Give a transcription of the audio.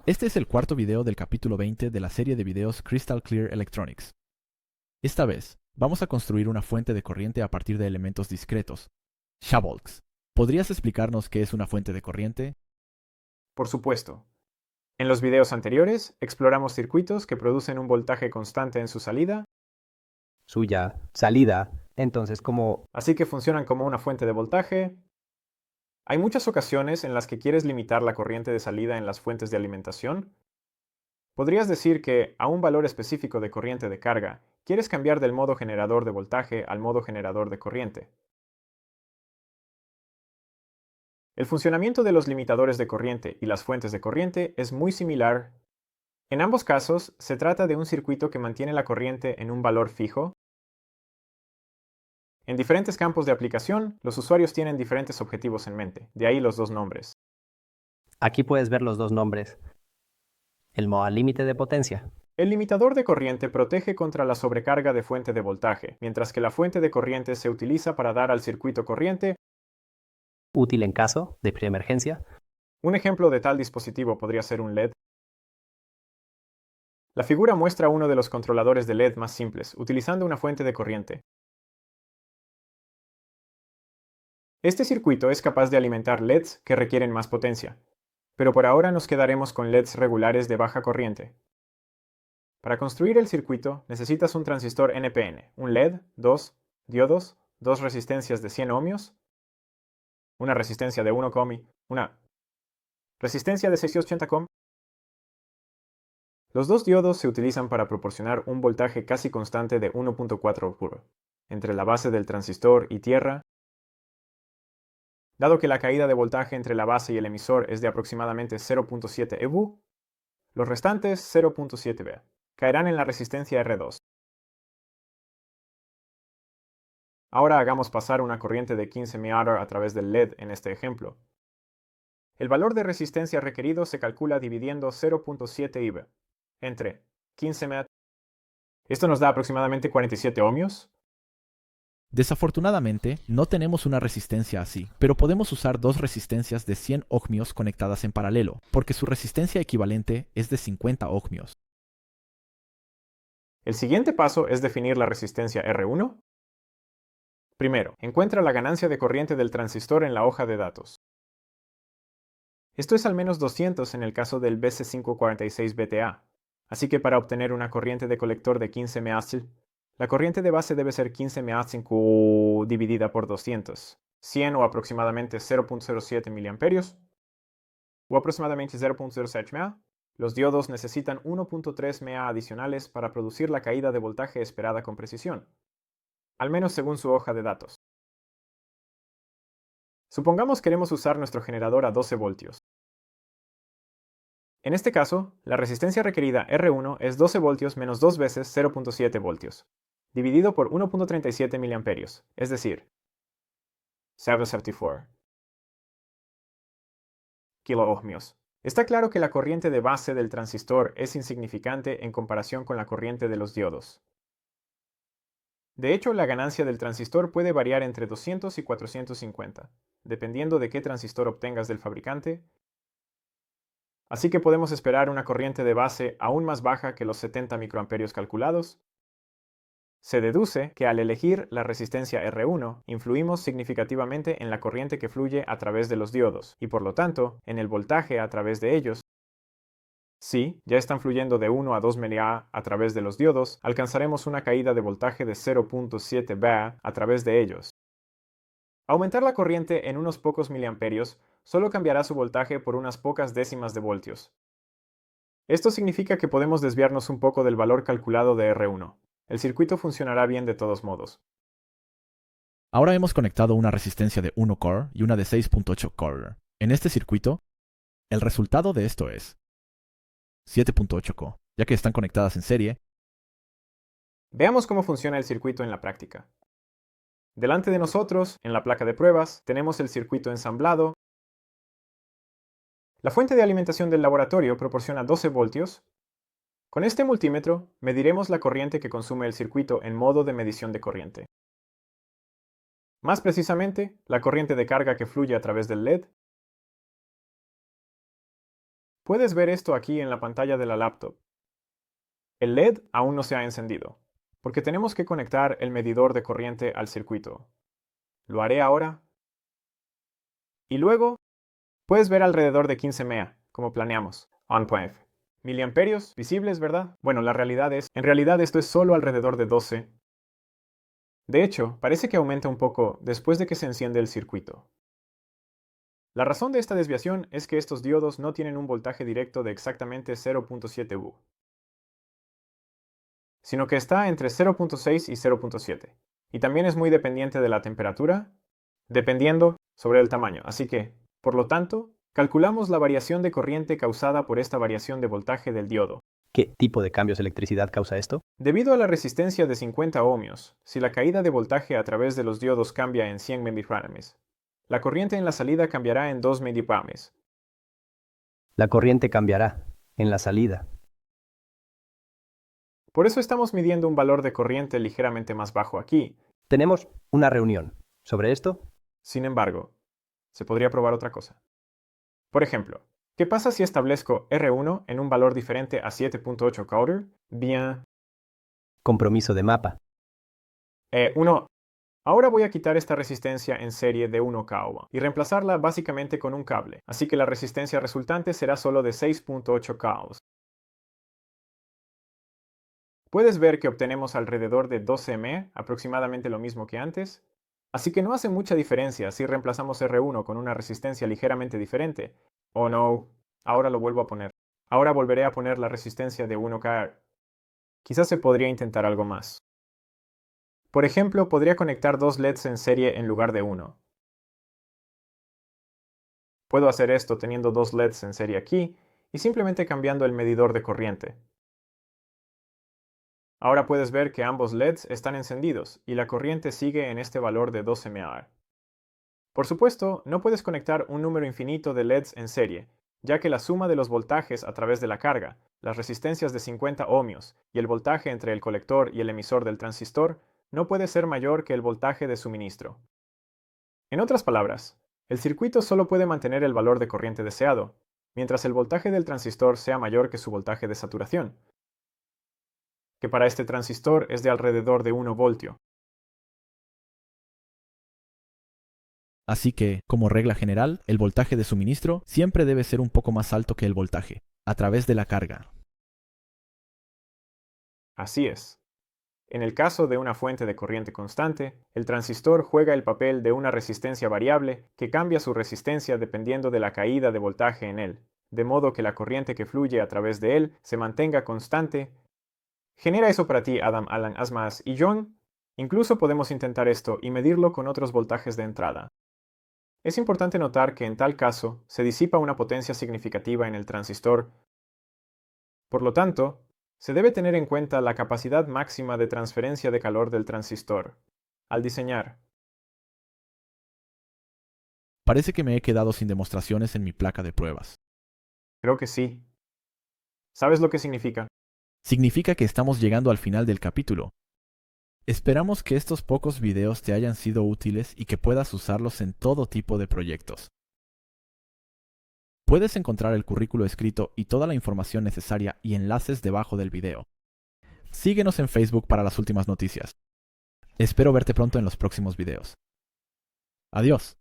Este es el cuarto video del capítulo 20 de la serie de videos Crystal Clear Electronics. Esta vez, vamos a construir una fuente de corriente a partir de elementos discretos, Shavolks. ¿Podrías explicarnos qué es una fuente de corriente? Por supuesto. En los videos anteriores, exploramos circuitos que producen un voltaje constante en su salida, Suya, salida. Entonces, como así que funcionan como una fuente de voltaje. Hay muchas ocasiones en las que quieres limitar la corriente de salida en las fuentes de alimentación. Podrías decir que, a un valor específico de corriente de carga, quieres cambiar del modo generador de voltaje al modo generador de corriente. El funcionamiento de los limitadores de corriente y las fuentes de corriente es muy similar. En ambos casos, se trata de un circuito que mantiene la corriente en un valor fijo. En diferentes campos de aplicación, los usuarios tienen diferentes objetivos en mente, de ahí los dos nombres. aquí puedes ver los dos nombres. El modo al límite de potencia. El limitador de corriente protege contra la sobrecarga de fuente de voltaje, mientras que la fuente de corriente se utiliza para dar al circuito corriente. Útil en caso de preemergencia. Un ejemplo de tal dispositivo podría ser un LED. La figura muestra uno de los controladores de LED más simples, utilizando una fuente de corriente. Este circuito es capaz de alimentar LEDs que requieren más potencia, pero por ahora nos quedaremos con LEDs regulares de baja corriente. Para construir el circuito necesitas un transistor NPN, un LED, dos diodos, dos resistencias de 100 ohmios, una resistencia de 1 ohm, una resistencia de 680 ohm. Los dos diodos se utilizan para proporcionar un voltaje casi constante de 1.4 puro entre la base del transistor y tierra. Dado que la caída de voltaje entre la base y el emisor es de aproximadamente 0.7 eV, los restantes 0.7 V caerán en la resistencia R2. Ahora hagamos pasar una corriente de 15 mA a través del LED en este ejemplo. El valor de resistencia requerido se calcula dividiendo 0.7 IV entre 15 mA. Esto nos da aproximadamente 47 ohmios. Desafortunadamente, no tenemos una resistencia así, pero podemos usar dos resistencias de 100 ohmios conectadas en paralelo, porque su resistencia equivalente es de 50 ohmios. El siguiente paso es definir la resistencia R1. Primero, encuentra la ganancia de corriente del transistor en la hoja de datos. Esto es al menos 200 en el caso del BC546BTA, así que para obtener una corriente de colector de 15 mA, la corriente de base debe ser 15 mA dividida por 200, 100 o aproximadamente 0.07 mA, o aproximadamente 0.07 mA. Los diodos necesitan 1.3 mA adicionales para producir la caída de voltaje esperada con precisión, al menos según su hoja de datos. Supongamos queremos usar nuestro generador a 12 voltios. En este caso, la resistencia requerida R1 es 12 voltios menos 2 veces 0.7 voltios, dividido por 1.37 mA, es decir, 774 kiloohmios. Está claro que la corriente de base del transistor es insignificante en comparación con la corriente de los diodos. De hecho, la ganancia del transistor puede variar entre 200 y 450, dependiendo de qué transistor obtengas del fabricante. Así que podemos esperar una corriente de base aún más baja que los 70 microamperios calculados. Se deduce que al elegir la resistencia R1, influimos significativamente en la corriente que fluye a través de los diodos, y por lo tanto, en el voltaje a través de ellos. Si ya están fluyendo de 1 a 2 mA a través de los diodos, alcanzaremos una caída de voltaje de 0.7 Va a través de ellos. Aumentar la corriente en unos pocos miliamperios solo cambiará su voltaje por unas pocas décimas de voltios. Esto significa que podemos desviarnos un poco del valor calculado de R1. El circuito funcionará bien de todos modos. Ahora hemos conectado una resistencia de 1 core y una de 6.8 core. En este circuito, el resultado de esto es 7.8 co, ya que están conectadas en serie. Veamos cómo funciona el circuito en la práctica. Delante de nosotros, en la placa de pruebas, tenemos el circuito ensamblado. La fuente de alimentación del laboratorio proporciona 12 voltios. Con este multímetro, mediremos la corriente que consume el circuito en modo de medición de corriente. Más precisamente, la corriente de carga que fluye a través del LED. Puedes ver esto aquí en la pantalla de la laptop. El LED aún no se ha encendido, porque tenemos que conectar el medidor de corriente al circuito. Lo haré ahora. Y luego, puedes ver alrededor de 15 mA, como planeamos. On.5. Miliamperios visibles, ¿verdad? Bueno, en realidad esto es solo alrededor de 12. De hecho, parece que aumenta un poco después de que se enciende el circuito. La razón de esta desviación es que estos diodos no tienen un voltaje directo de exactamente 0.7 V, sino que está entre 0.6 y 0.7. Y también es muy dependiente de la temperatura, dependiendo sobre el tamaño. Así que, por lo tanto, calculamos la variación de corriente causada por esta variación de voltaje del diodo. ¿Qué tipo de cambios de electricidad causa esto? Debido a la resistencia de 50 ohmios, si la caída de voltaje a través de los diodos cambia en 100 milliamperes, la corriente en la salida cambiará en 2 milliamperes. La corriente cambiará en la salida. Por eso estamos midiendo un valor de corriente ligeramente más bajo aquí. Tenemos una reunión sobre esto. Sin embargo, se podría probar otra cosa. Por ejemplo, ¿qué pasa si establezco R1 en un valor diferente a 7.8 counter? Bien. Compromiso de mapa. 1. Ahora voy a quitar esta resistencia en serie de 1K y reemplazarla básicamente con un cable, así que la resistencia resultante será solo de 6.8 K. Puedes ver que obtenemos alrededor de 12 mA, aproximadamente lo mismo que antes, así que no hace mucha diferencia si reemplazamos R1 con una resistencia ligeramente diferente. Oh no, ahora lo vuelvo a poner. Ahora volveré a poner la resistencia de 1K. Quizás se podría intentar algo más. Por ejemplo, podría conectar dos LEDs en serie en lugar de uno. Puedo hacer esto teniendo dos LEDs en serie aquí y simplemente cambiando el medidor de corriente. Ahora puedes ver que ambos LEDs están encendidos y la corriente sigue en este valor de 12 mA. Por supuesto, no puedes conectar un número infinito de LEDs en serie, ya que la suma de los voltajes a través de la carga, las resistencias de 50 ohmios y el voltaje entre el colector y el emisor del transistor no puede ser mayor que el voltaje de suministro. En otras palabras, el circuito solo puede mantener el valor de corriente deseado, mientras el voltaje del transistor sea mayor que su voltaje de saturación, que para este transistor es de alrededor de 1 voltio. Así que, como regla general, el voltaje de suministro siempre debe ser un poco más alto que el voltaje, a través de la carga. Así es. En el caso de una fuente de corriente constante, el transistor juega el papel de una resistencia variable que cambia su resistencia dependiendo de la caída de voltaje en él, de modo que la corriente que fluye a través de él se mantenga constante. ¿Genera eso para ti, Adam, Alan, Asmas y John? Incluso podemos intentar esto y medirlo con otros voltajes de entrada. Es importante notar que en tal caso se disipa una potencia significativa en el transistor. Por lo tanto, se debe tener en cuenta la capacidad máxima de transferencia de calor del transistor. Al diseñar. Parece que me he quedado sin demostraciones en mi placa de pruebas. Creo que sí. ¿Sabes lo que significa? Significa que estamos llegando al final del capítulo. Esperamos que estos pocos videos te hayan sido útiles y que puedas usarlos en todo tipo de proyectos. Puedes encontrar el currículo escrito y toda la información necesaria y enlaces debajo del video. Síguenos en Facebook para las últimas noticias. Espero verte pronto en los próximos videos. Adiós.